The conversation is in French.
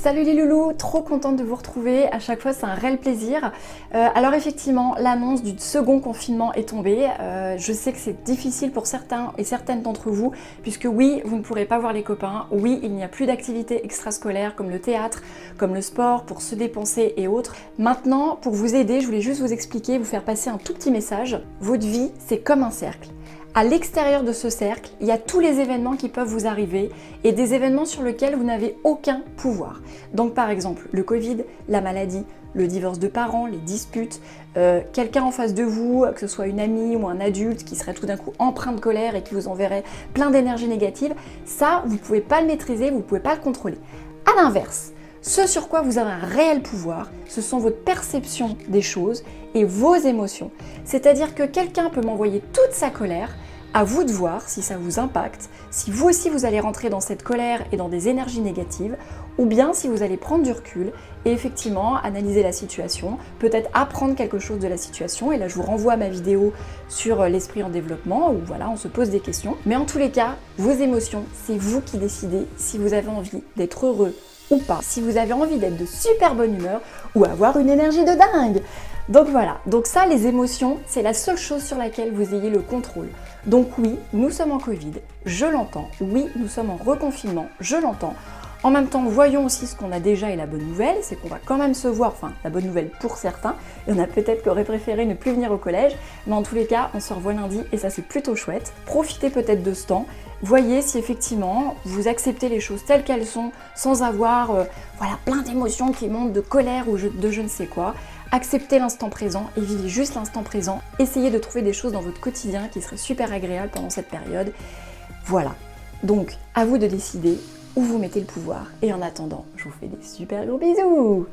Salut les loulous, trop contente de vous retrouver, à chaque fois c'est un réel plaisir. Alors effectivement, l'annonce du second confinement est tombée. Je sais que c'est difficile pour certains et certaines d'entre vous, puisque oui, vous ne pourrez pas voir les copains, oui, il n'y a plus d'activités extrascolaires comme le théâtre, comme le sport, pour se dépenser et autres. Maintenant, pour vous aider, je voulais juste vous expliquer, vous faire passer un tout petit message. Votre vie, c'est comme un cercle. À l'extérieur de ce cercle, il y a tous les événements qui peuvent vous arriver et des événements sur lesquels vous n'avez aucun pouvoir. Donc par exemple le Covid, la maladie, le divorce de parents, les disputes, quelqu'un en face de vous, que ce soit une amie ou un adulte qui serait tout d'un coup empreint de colère et qui vous enverrait plein d'énergie négative, ça vous ne pouvez pas le maîtriser, vous ne pouvez pas le contrôler. À l'inverse, ce sur quoi vous avez un réel pouvoir, ce sont votre perception des choses et vos émotions. C'est-à-dire que quelqu'un peut m'envoyer toute sa colère, à vous de voir si ça vous impacte, si vous aussi vous allez rentrer dans cette colère et dans des énergies négatives, ou bien si vous allez prendre du recul et effectivement analyser la situation, peut-être apprendre quelque chose de la situation, et là je vous renvoie à ma vidéo sur l'esprit en développement, où voilà, on se pose des questions. Mais en tous les cas, vos émotions, c'est vous qui décidez si vous avez envie d'être heureux ou pas, si vous avez envie d'être de super bonne humeur ou avoir une énergie de dingue. Donc voilà, donc ça, les émotions, c'est la seule chose sur laquelle vous ayez le contrôle. Donc oui, nous sommes en Covid, je l'entends. Oui, nous sommes en reconfinement, je l'entends. En même temps, voyons aussi ce qu'on a déjà, et la bonne nouvelle, c'est qu'on va quand même se voir, enfin la bonne nouvelle pour certains, il y en a peut-être qui auraient préféré ne plus venir au collège, mais en tous les cas, on se revoit lundi et ça c'est plutôt chouette. Profitez peut-être de ce temps, voyez si effectivement vous acceptez les choses telles qu'elles sont, sans avoir voilà, plein d'émotions qui montent, de colère ou de je ne sais quoi. Acceptez l'instant présent et vivez juste l'instant présent. Essayez de trouver des choses dans votre quotidien qui seraient super agréables pendant cette période. Voilà, donc à vous de décider où vous mettez le pouvoir. Et en attendant, je vous fais des super gros bisous.